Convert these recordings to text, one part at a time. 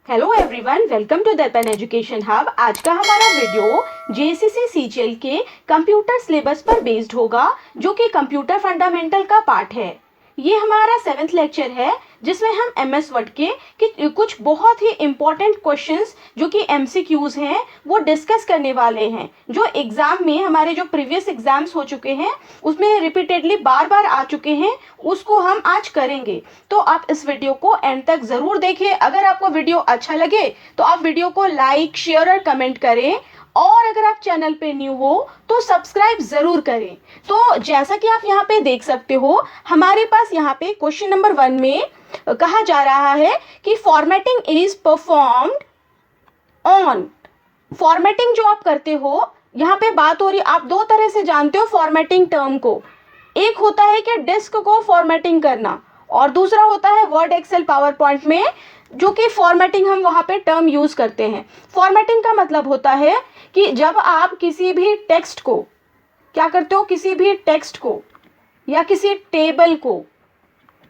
Hello everyone, welcome to दर्पण education hub. आज का हमारा वीडियो जेएसएससी सीजीएल के कंप्यूटर सिलेबस पर बेस्ड होगा, जो कि कंप्यूटर फंडामेंटल का पार्ट है। ये हमारा 7th लेक्चर है, जिसमें हम एमएस वर्ड के कुछ बहुत ही इम्पोर्टेंट क्वेश्चंस जो कि एमसीक्यूज हैं वो डिस्कस करने वाले हैं, जो एग्जाम में हमारे जो प्रीवियस एग्जाम्स हो चुके हैं उसमें रिपीटेडली बार बार आ चुके हैं, उसको हम आज करेंगे। तो आप इस वीडियो को एंड तक जरूर देखिए। अगर आपको वीडियो अच्छा लगे तो आप वीडियो को लाइक, शेयर और कमेंट करें, और अगर आप चैनल पे न्यू हो तो सब्सक्राइब जरूर करें। तो जैसा कि आप यहाँ पे देख सकते हो, हमारे पास यहाँ पे क्वेश्चन नंबर 1 में कहा जा रहा है कि formatting is performed on. Formatting जो आप करते हो, यहाँ पे बात हो रही, आप दो तरह से जानते हो फॉर्मेटिंग टर्म को। एक होता है कि डिस्क को फॉर्मेटिंग करना, और दूसरा होता है वर्ड, एक्सेल, पावर पॉइंट में जो कि फॉर्मेटिंग हम वहाँ पे टर्म यूज करते हैं। फॉर्मेटिंग का मतलब होता है कि जब आप किसी भी टेक्स्ट को क्या करते हो, किसी भी टेक्स्ट को या किसी टेबल को,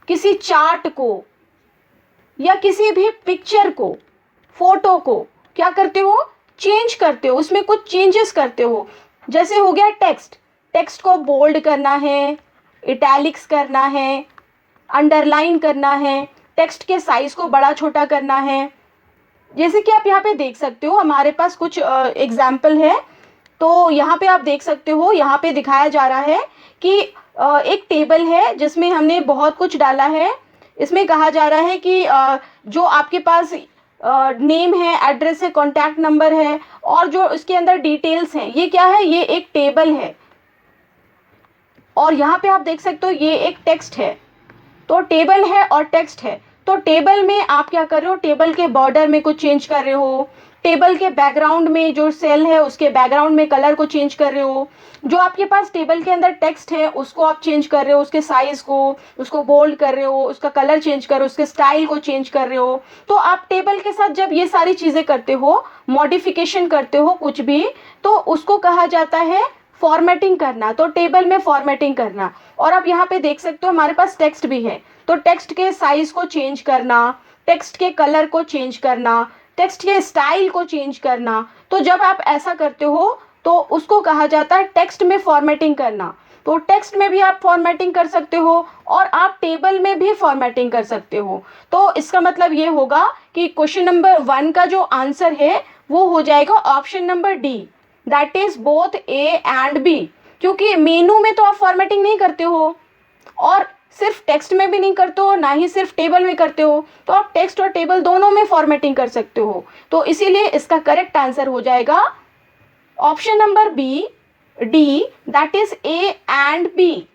किसी चार्ट को या किसी भी पिक्चर को, फोटो को क्या करते हो, चेंज करते हो, उसमें कुछ चेंजेस करते हो। जैसे हो गया टेक्स्ट, टेक्स्ट को बोल्ड करना है, इटैलिक्स करना है, अंडरलाइन करना है, टेक्स्ट के साइज को बड़ा छोटा करना है। जैसे कि आप यहाँ पे देख सकते हो, हमारे पास कुछ एग्जाम्पल है। तो यहाँ पे आप देख सकते हो, यहाँ पे दिखाया जा रहा है कि एक टेबल है जिसमें हमने बहुत कुछ डाला है। इसमें कहा जा रहा है कि जो आपके पास नेम है, एड्रेस है, कॉन्टैक्ट नंबर है, और जो इसके अंदर डिटेल्स हैं, ये क्या है, ये एक टेबल है। और यहाँ पे आप देख सकते हो ये एक टेक्स्ट है। तो टेबल है और टेक्स्ट है। तो टेबल में आप क्या कर रहे हो, टेबल के बॉर्डर में कुछ चेंज कर रहे हो, टेबल के बैकग्राउंड में जो सेल है उसके बैकग्राउंड में कलर को चेंज कर रहे हो, जो आपके पास टेबल के अंदर टेक्स्ट है उसको आप चेंज कर रहे हो, उसके साइज को, उसको बोल्ड कर रहे हो, उसका कलर चेंज कर रहे हो, उसके स्टाइल को चेंज कर रहे हो। तो आप टेबल के साथ जब ये सारी चीजें करते हो, मॉडिफिकेशन करते हो कुछ भी, तो उसको कहा जाता है फॉर्मेटिंग करना। तो टेबल में फॉर्मेटिंग करना। और आप यहाँ पे देख सकते हो हमारे पास टेक्स्ट भी है, तो टेक्स्ट के साइज को चेंज करना, टेक्स्ट के कलर को चेंज करना, टेक्स्ट के स्टाइल को चेंज करना। तो जब आप ऐसा करते हो तो उसको कहा जाता है टेक्स्ट में फॉर्मेटिंग करना। तो टेक्स्ट में भी आप फॉर्मेटिंग कर सकते हो और आप टेबल में भी फॉर्मेटिंग कर सकते हो। तो इसका मतलब ये होगा कि क्वेश्चन नंबर 1 का जो आंसर है वो हो जाएगा option number D, that is both A and B. क्योंकि मेनू में तो आप फॉर्मेटिंग नहीं करते हो, और सिर्फ टेक्स्ट में भी नहीं करते हो, ना ही सिर्फ टेबल में करते हो, तो आप टेक्स्ट और टेबल दोनों में फॉर्मेटिंग कर सकते हो। तो इसीलिए इसका करेक्ट आंसर हो जाएगा option number B, D, that is A and B.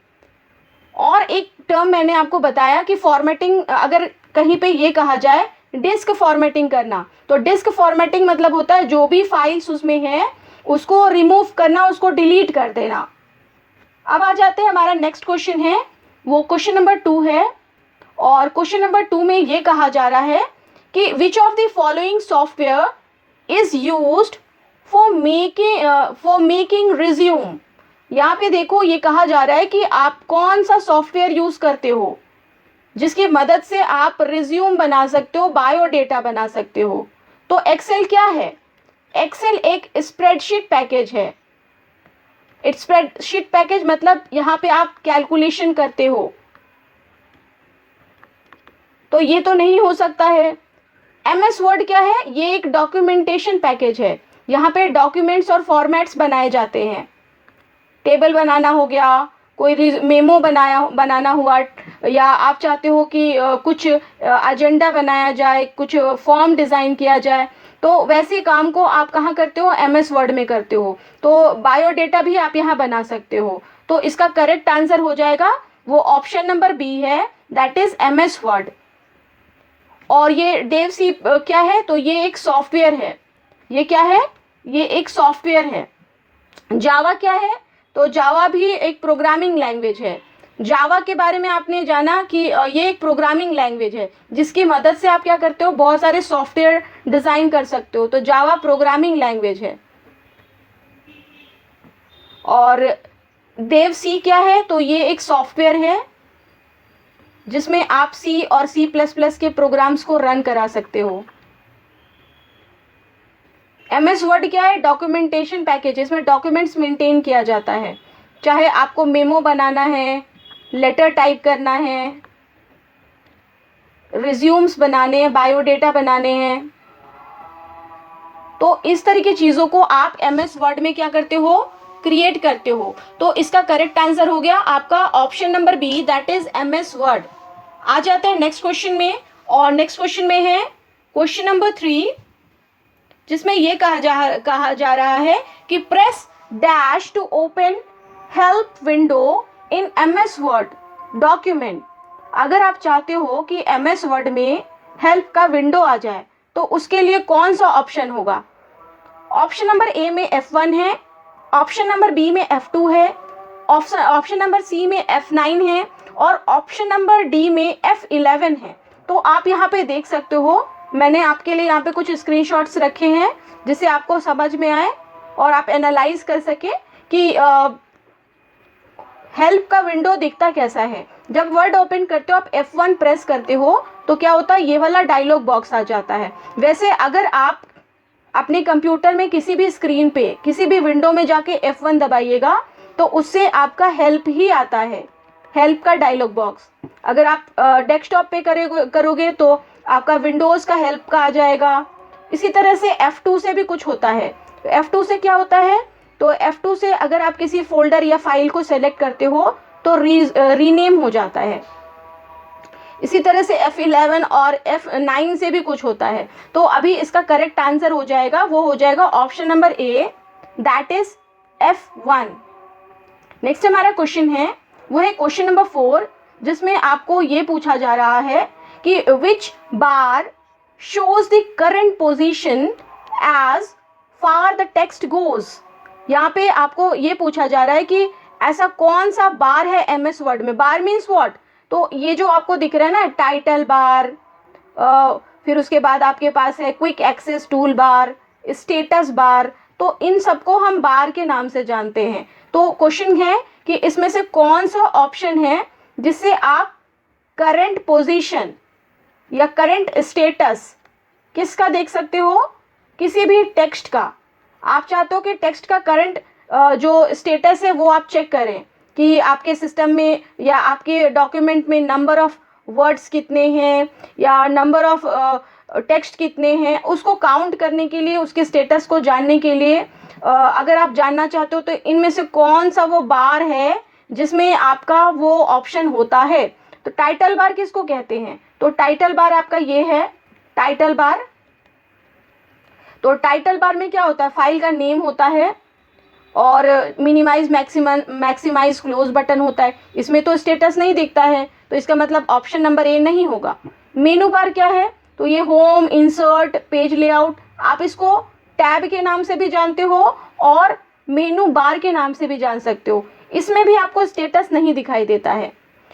और एक टर्म मैंने आपको बताया कि फॉर्मेटिंग, अगर कहीं पे ये कहा जाए डिस्क फॉर्मेटिंग करना, तो डिस्क फॉर्मेटिंग मतलब होता है जो भी फाइल्स उसमें है उसको रिमूव करना, उसको डिलीट कर देना। अब आ जाते हैं, हमारा नेक्स्ट क्वेश्चन है वो क्वेश्चन नंबर 2 है। और क्वेश्चन नंबर 2 में ये कहा जा रहा है कि which of the following software is used for making resume. यहाँ पे देखो ये कहा जा रहा है कि आप कौन सा सॉफ्टवेयर यूज करते हो जिसकी मदद से आप रिज्यूम बना सकते हो, बायोडेटा बना सकते हो। तो एक्सेल क्या है, एक्सेल एक स्प्रेडशीट पैकेज है। इट्स स्प्रेडशीट पैकेज मतलब यहाँ पे आप कैलकुलेशन करते हो, तो ये तो नहीं हो सकता है। एमएस वर्ड क्या है, ये एक डॉक्यूमेंटेशन पैकेज है। यहाँ पे डॉक्यूमेंट्स और फॉर्मेट्स बनाए जाते हैं। टेबल बनाना हो गया, कोई मेमो बनाना हुआ, या आप चाहते हो कि कुछ एजेंडा बनाया जाए, कुछ फॉर्म डिज़ाइन किया जाए, तो वैसे काम को आप कहाँ करते हो, एमएस वर्ड में करते हो। तो बायोडेटा भी आप यहाँ बना सकते हो। तो इसका करेक्ट आंसर हो जाएगा वो ऑप्शन नंबर बी है, दैट इज एमएस वर्ड। और ये डेव सी क्या है, तो ये एक सॉफ्टवेयर है। ये क्या है, ये एक सॉफ्टवेयर है। जावा क्या है, तो जावा भी एक प्रोग्रामिंग लैंग्वेज है। जावा के बारे में आपने जाना कि ये एक प्रोग्रामिंग लैंग्वेज है जिसकी मदद से आप क्या करते हो, बहुत सारे सॉफ्टवेयर डिजाइन कर सकते हो। तो जावा प्रोग्रामिंग लैंग्वेज है। और देव सी क्या है, तो ये एक सॉफ्टवेयर है जिसमें आप सी और C++ के प्रोग्राम्स को रन करा सकते हो। MS वर्ड क्या है? Documentation package. इसमें डॉक्यूमेंट्स मेंटेन किया जाता है, चाहे आपको मेमो बनाना है, लेटर टाइप करना है, रिज्यूम्स बनाने हैं, बायोडेटा बनाने हैं, तो इस तरह की चीज़ों को आप MS वर्ड में क्या करते हो? क्रिएट करते हो। तो इसका करेक्ट आंसर हो गया आपका option number B, that is MS Word. आ जाते हैं नेक्स्ट क्वेश्चन में, और नेक्स्ट क्वेश्चन में है क्वेश्चन नंबर 3, जिसमें ये कहा जा रहा है कि press dash to open help window in MS word document. अगर आप चाहते हो कि MS वर्ड में हेल्प का विंडो आ जाए तो उसके लिए कौन सा ऑप्शन होगा? ऑप्शन नंबर ए में F1 है, ऑप्शन नंबर बी में F2 है, ऑप्शन नंबर सी में F9 है, और ऑप्शन नंबर डी में F11 है। तो आप यहाँ पे देख सकते हो, मैंने आपके लिए यहाँ पे कुछ स्क्रीनशॉट्स रखे हैं जिससे आपको समझ में आए और आप एनालाइज कर सके कि हेल्प का विंडो दिखता कैसा है। जब वर्ड ओपन करते हो, आप F1 प्रेस करते हो तो क्या होता है? ये वाला डायलॉग बॉक्स आ जाता है। वैसे अगर आप अपने कंप्यूटर में किसी भी स्क्रीन पे, किसी भी विंडो में जाके F1 दबाइएगा तो उससे आपका हेल्प ही आता है, हेल्प का डायलॉग बॉक्स। अगर आप डेस्कटॉप पे करोगे तो आपका विंडोज़ का हेल्प का आ जाएगा। इसी तरह से F2 से भी कुछ होता है। तो F2 से क्या होता है? तो F2 से अगर आप किसी फोल्डर या फाइल को सेलेक्ट करते हो तो रीनेम हो जाता है। इसी तरह से F11 और F9 से भी कुछ होता है। तो अभी इसका करेक्ट आंसर हो जाएगा, वो हो जाएगा option number A, that is F1। Next हमारा क्वेश्चन है, वो है क्वेश्चन नंबर 4, जिसमें आपको ये पूछा जा रहा है कि which bar shows the current position as far the text goes. यहाँ पे आपको ये पूछा जा रहा है कि ऐसा कौन सा बार है MS वर्ड में। बार मीन्स व्हाट? तो ये जो आपको दिख रहा है ना, टाइटल बार, फिर उसके बाद आपके पास है quick access tool bar, status bar, तो इन सबको हम बार के नाम से जानते हैं। तो क्वेश्चन है कि इसमें से कौन सा ऑप्शन है जिससे आप करंट पोजीशन या करंट स्टेटस किसका देख सकते हो? किसी भी टेक्स्ट का। आप चाहते हो कि टेक्स्ट का करंट जो स्टेटस है वो आप चेक करें कि आपके सिस्टम में या आपके डॉक्यूमेंट में नंबर ऑफ वर्ड्स कितने हैं या नंबर ऑफ टेक्स्ट कितने हैं, उसको काउंट करने के लिए, उसके स्टेटस को जानने के लिए अगर आप जानना चाहते हो तो इनमें से कौन सा वो बार है जिसमें आपका वो ऑप्शन होता है। तो टाइटल बार किसको कहते हैं? तो टाइटल बार आपका ये है, टाइटल बार। तो टाइटल बार में क्या होता है? फाइल का नेम होता है और मिनिमाइज मैक्सिमाइज क्लोज बटन होता है। इसमें तो स्टेटस नहीं दिखता है, तो इसका मतलब ऑप्शन नंबर ए नहीं होगा। मेनू बार क्या है? तो ये होम, इंसर्ट, पेज लेआउट, आप इसको टैब के नाम से भी जानते हो और मेनू बार के नाम से भी जान सकते हो। इसमें भी आपको स्टेटस नहीं दिखाई देता है।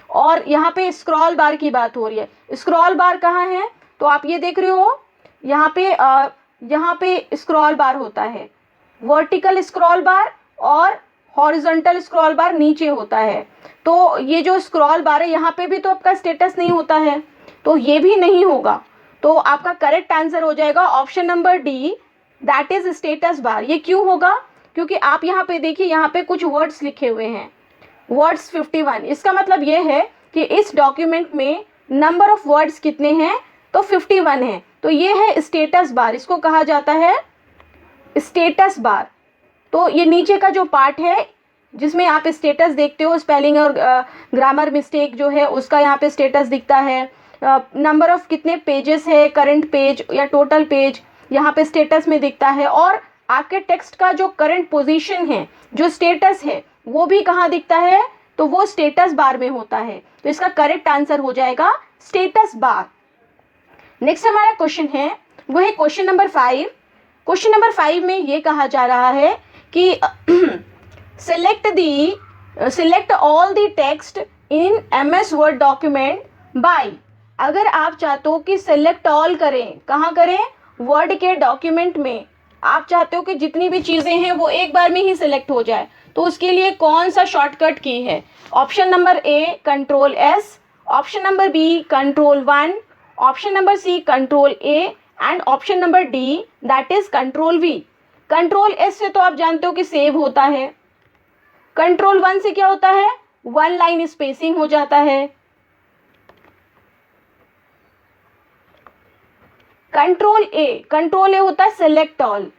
और यहाँ पे स्क्रॉल बार की बात हो रही है। स्क्रॉल बार कहाँ है? तो आप ये देख रहे हो, यहाँ पे स्क्रॉल बार होता है, वर्टिकल स्क्रॉल बार और हॉरिजॉन्टल स्क्रॉल बार नीचे होता है। तो ये जो स्क्रॉल बार है यहाँ पे भी तो आपका स्टेटस नहीं होता है, तो ये भी नहीं होगा। तो आपका करेक्ट आंसर हो जाएगा option number D, that is status bar. ये क्यों होगा? क्योंकि आप यहाँ पे देखिए, यहाँ पे कुछ वर्ड्स लिखे हुए हैं, वर्ड्स 51। इसका मतलब ये है कि इस डॉक्यूमेंट में नंबर ऑफ वर्ड्स कितने हैं? तो 51 है। तो ये है स्टेटस बार, इसको कहा जाता है स्टेटस बार। तो ये नीचे का जो पार्ट है जिसमें आप स्टेटस देखते हो, स्पेलिंग और ग्रामर मिस्टेक जो है उसका यहाँ पे स्टेटस दिखता है, नंबर ऑफ कितने पेजेस है, करंट पेज या टोटल पेज यहाँ पे स्टेटस में दिखता है, और आपके टेक्स्ट का जो करंट पोजीशन है, जो स्टेटस है, वो भी कहाँ दिखता है? तो वो स्टेटस बार में होता है। तो इसका करेक्ट आंसर हो जाएगा स्टेटस बार। नेक्स्ट हमारा क्वेश्चन है, वो है क्वेश्चन नंबर 5। क्वेश्चन नंबर 5 में ये कहा जा रहा है कि select all the text in MS word document bye. अगर आप चाहते हो कि सिलेक्ट ऑल करें, कहाँ करें? वर्ड के डॉक्यूमेंट में। आप चाहते हो कि जितनी भी चीज़ें हैं वो एक बार में ही सिलेक्ट हो जाए, तो उसके लिए कौन सा शॉर्टकट की है? Option number A Ctrl+S, option number B Ctrl+1, option number C Ctrl+A and option number D that is Ctrl+V। Control S से तो आप जानते हो कि सेव होता है। कंट्रोल 1 से क्या होता है, 1 लाइन स्पेसिंग हो जाता है। कंट्रोल ए होता है select all.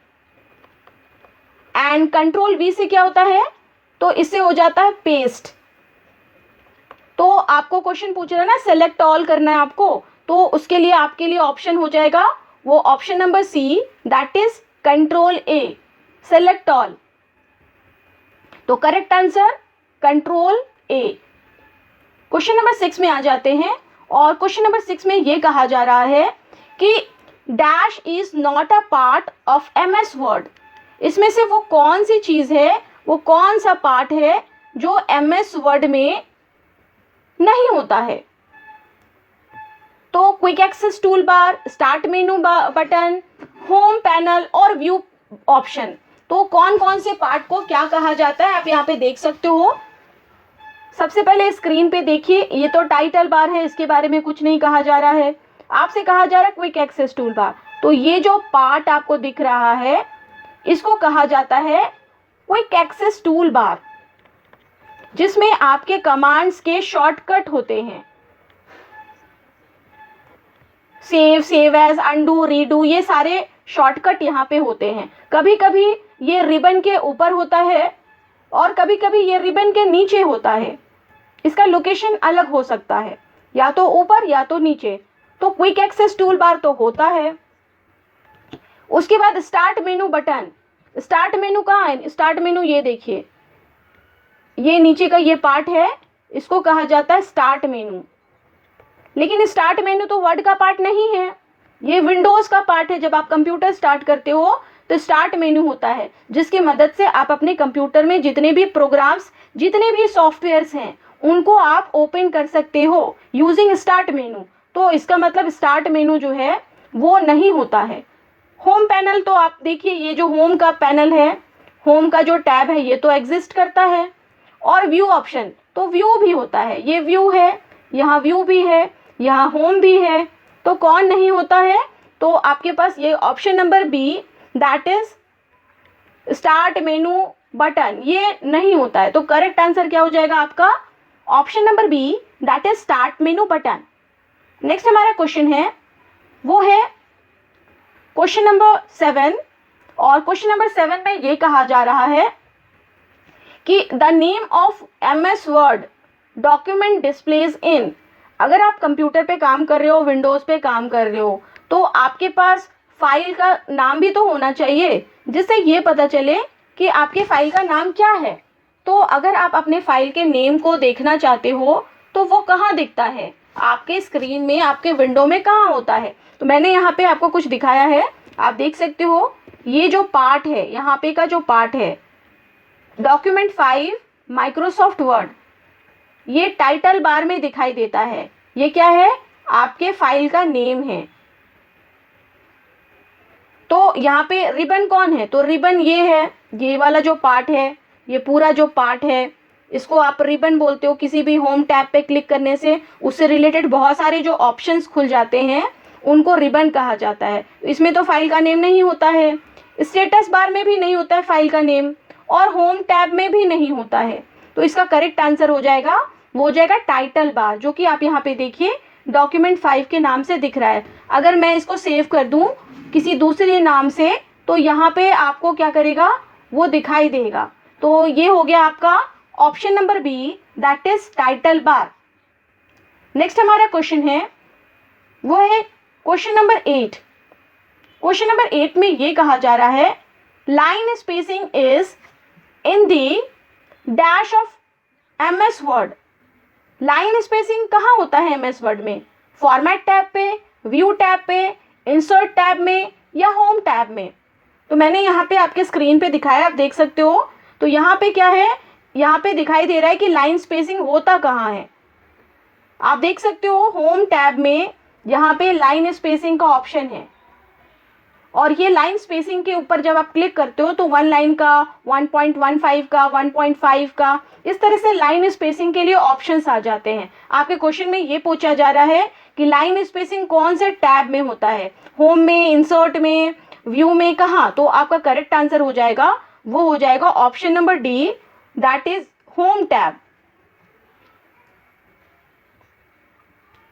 And control we से क्या होता है, तो इससे हो जाता है पेस्ट। तो आपको क्वेश्चन पूछ रहा है ना सेलेक्ट ऑल करना है आपको, तो उसके लिए आपके लिए ऑप्शन हो जाएगा वो option number C, that is control A, select all. तो correct answer control A. Question number 6 में आ जाते हैं, और क्वेश्चन नंबर 6 में ये कहा जा रहा है कि dash is not a part of MS word. इसमें से वो कौन सी चीज है, वो कौन सा पार्ट है जो MS वर्ड में नहीं होता है। तो quick access tool bar, start menu button, home panel और व्यू ऑप्शन, तो कौन कौन से पार्ट को क्या कहा जाता है आप यहाँ पे देख सकते हो। सबसे पहले स्क्रीन पे देखिए, ये तो टाइटल बार है, इसके बारे में कुछ नहीं कहा जा रहा है, आपसे कहा जा रहा है क्विक एक्सेस टूल बार। तो ये जो पार्ट आपको दिख रहा है इसको कहा जाता है क्विक एक्सेस टूल बार, जिसमें आपके कमांड्स के शॉर्टकट होते हैं। सेव एज, अंडू, रीडू, ये सारे शॉर्टकट यहाँ पे होते हैं। कभी कभी ये रिबन के ऊपर होता है और कभी कभी ये रिबन के नीचे होता है, इसका लोकेशन अलग हो सकता है, या तो ऊपर या तो नीचे। तो क्विक एक्सेस टूल बार तो होता है। उसके बाद start menu button, start menu कहाँ है, स्टार्ट मेनू ये देखिए, ये नीचे का ये पार्ट है, इसको कहा जाता है स्टार्ट मेनू। लेकिन स्टार्ट मेनू तो वर्ड का पार्ट नहीं है, ये विंडोज का पार्ट है। जब आप कंप्यूटर स्टार्ट करते हो तो स्टार्ट मेनू होता है, जिसकी मदद से आप अपने कंप्यूटर में जितने भी प्रोग्राम्स, जितने भी सॉफ्टवेयर्स हैं उनको आप ओपन कर सकते हो यूजिंग स्टार्ट मेनू। तो इसका मतलब स्टार्ट मेनू जो है वो नहीं होता है। होम पैनल, तो आप देखिए ये जो होम का पैनल है, होम का जो टैब है ये तो एग्जिस्ट करता है। और व्यू ऑप्शन, तो व्यू भी होता है, ये व्यू है, यहाँ व्यू भी है, यहाँ होम भी है। तो कौन नहीं होता है, तो आपके पास ये option number B, that is start menu button, ये नहीं होता है। तो करेक्ट आंसर क्या हो जाएगा आपका, option number B, that is start menu button. Next हमारा क्वेश्चन है, वो है क्वेश्चन नंबर 7, और क्वेश्चन नंबर 7 में ये कहा जा रहा है कि the name of MS word document displays in. अगर आप कंप्यूटर पे काम कर रहे हो, विंडोज पे काम कर रहे हो, तो आपके पास फाइल का नाम भी तो होना चाहिए, जिससे ये पता चले कि आपके फाइल का नाम क्या है। तो अगर आप अपने फाइल के नेम को देखना चाहते हो तो वो कहाँ दिखता है, आपके स्क्रीन में, आपके विंडो में कहाँ होता है। तो मैंने यहाँ पे आपको कुछ दिखाया है, आप देख सकते हो, ये जो पार्ट है, यहाँ पे का जो पार्ट है डॉक्यूमेंट 5 माइक्रोसॉफ्ट वर्ड, ये टाइटल बार में दिखाई देता है। ये क्या है, आपके फाइल का नेम है। तो यहाँ पे रिबन कौन है, तो रिबन ये है, ये वाला जो पार्ट है, ये पूरा जो पार्ट है, इसको आप रिबन बोलते हो। किसी भी होम टैब पे क्लिक करने से उससे रिलेटेड बहुत सारे जो ऑप्शंस खुल जाते हैं उनको रिबन कहा जाता है। इसमें तो फाइल का नेम नहीं होता है, स्टेटस बार में भी नहीं होता है फाइल का नेम, और होम टैब में भी नहीं होता है। तो इसका करेक्ट आंसर हो जाएगा, वो हो जाएगा टाइटल बार, जो कि आप यहाँ पे देखिए डॉक्यूमेंट 5 के नाम से दिख रहा है। अगर मैं इसको सेव कर दूं किसी दूसरे नाम से तो यहाँ पे आपको क्या करेगा, वो दिखाई देगा। तो ये हो गया आपका option number B, that is title bar. Next हमारा क्वेश्चन है, वो है क्वेश्चन नंबर 8। क्वेश्चन नंबर 8 में ये कहा जा रहा है line spacing is in the dash of MS word. Line spacing कहाँ होता है MS वर्ड में, फॉर्मेट टैब पे, व्यू टैब पे, इंसर्ट टैब में, या होम टैब में। तो मैंने यहाँ पे आपके स्क्रीन पे दिखाया, आप देख सकते हो। तो यहाँ पे क्या है, यहाँ पे दिखाई दे रहा है कि लाइन स्पेसिंग होता कहाँ है। आप देख सकते हो होम टैब में यहाँ पे लाइन स्पेसिंग का ऑप्शन है, और ये लाइन स्पेसिंग के ऊपर जब आप क्लिक करते हो तो 1 लाइन का, 1.15 का, 1.5 का, इस तरह से लाइन स्पेसिंग के लिए ऑप्शंस आ जाते हैं। आपके क्वेश्चन में ये पूछा जा रहा है कि लाइन स्पेसिंग कौन से टैब में होता है, होम में, इंसर्ट में, व्यू में कहाँ, तो आपका करेक्ट आंसर हो जाएगा, वो हो जाएगा option number D, that is home tab.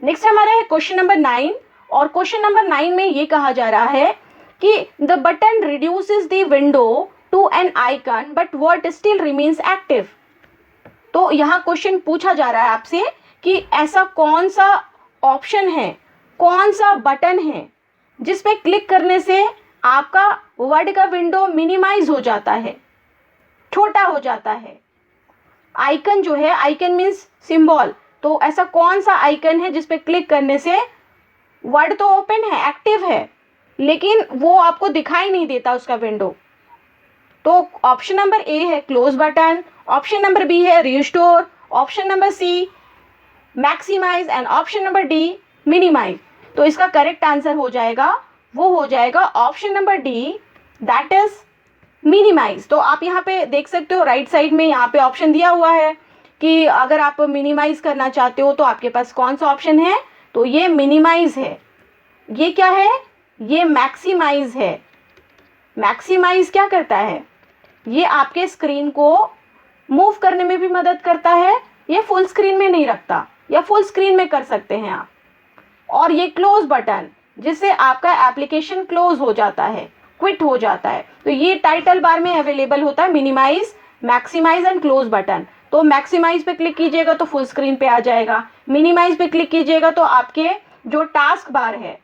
Next हमारा है क्वेश्चन नंबर 9, और क्वेश्चन नंबर 9 में ये कहा जा रहा है कि the button reduces the window to an icon but word still remains active. तो यहाँ क्वेश्चन पूछा जा रहा है आपसे कि ऐसा कौन सा ऑप्शन है, कौन सा बटन है जिस पे क्लिक करने से आपका वर्ड का विंडो मिनिमाइज हो जाता है, छोटा हो जाता है। आइकन जो है, आइकन मीन्स सिंबल, तो ऐसा कौन सा आइकन है जिस पे क्लिक करने से वर्ड तो ओपन है, एक्टिव है, लेकिन वो आपको दिखाई नहीं देता उसका विंडो। तो ऑप्शन नंबर ए है close button, option number B है restore, option number C maximise and option number D minimise. तो इसका करेक्ट आंसर हो जाएगा, वो हो जाएगा option number D, that is minimise. तो आप यहाँ पे देख सकते हो राइट साइड में यहाँ पे ऑप्शन दिया हुआ है कि अगर आप मिनिमाइज करना चाहते हो तो आपके पास कौन सा ऑप्शन है, तो ये मिनिमाइज है। ये क्या है, ये मैक्सिमाइज है। मैक्सिमाइज क्या करता है, ये आपके स्क्रीन को मूव करने में भी मदद करता है, ये फुल स्क्रीन में नहीं रखता, या फुल स्क्रीन में कर सकते हैं आप। और ये क्लोज बटन, जिससे आपका एप्लीकेशन क्लोज हो जाता है, क्विट हो जाता है। तो ये टाइटल बार में अवेलेबल होता है, minimize, maximize and close button. तो मैक्सिमाइज पे क्लिक कीजिएगा तो फुल स्क्रीन पे आ जाएगा, मिनिमाइज पे क्लिक कीजिएगा तो आपके जो टास्क बार है,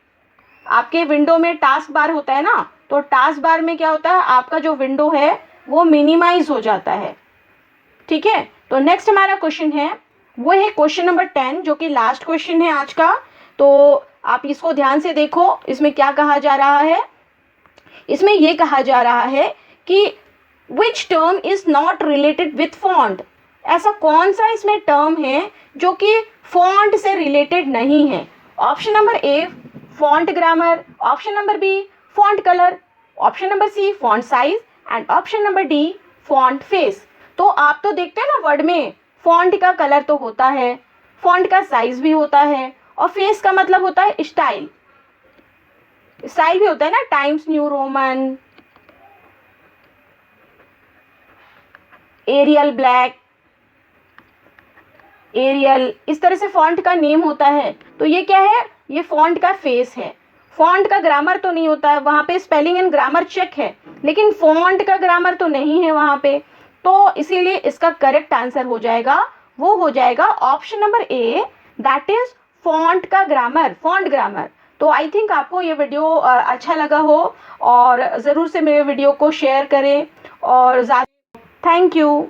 आपके विंडो में टास्क बार होता है ना, तो टास्क बार में क्या होता है, आपका जो विंडो है वो मिनिमाइज हो जाता है। ठीक है, तो नेक्स्ट हमारा क्वेश्चन है, वो है क्वेश्चन नंबर 10, जो कि लास्ट क्वेश्चन है आज का। तो आप इसको ध्यान से देखो, इसमें क्या कहा जा रहा है। इसमें यह कहा जा रहा है कि which term is not related with font. ऐसा कौन सा इसमें टर्म है जो कि फॉन्ट से रिलेटेड नहीं है। Option number A font grammar, option number B font colour, option number C font size and option number D font face. तो आप तो देखते हैं ना, वर्ड में फॉन्ट का कलर तो होता है, फॉन्ट का साइज भी होता है, और फेस का मतलब होता है स्टाइल। स्टाइल भी होता है ना, Times New Roman, Arial Black, Arial, इस तरह से फॉन्ट का नेम होता है। तो ये क्या है, ये फॉन्ट का फेस है। फॉन्ट का ग्रामर तो नहीं होता है, वहाँ पे स्पेलिंग एंड ग्रामर चेक है, लेकिन फॉन्ट का ग्रामर तो नहीं है वहाँ पे। तो इसीलिए इसका करेक्ट आंसर हो जाएगा, वो हो जाएगा option number A, that is font का ग्रामर, फॉन्ट ग्रामर। तो आई थिंक आपको ये वीडियो अच्छा लगा हो, और ज़रूर से मेरे वीडियो को शेयर करें, और ज़्यादा थैंक यू।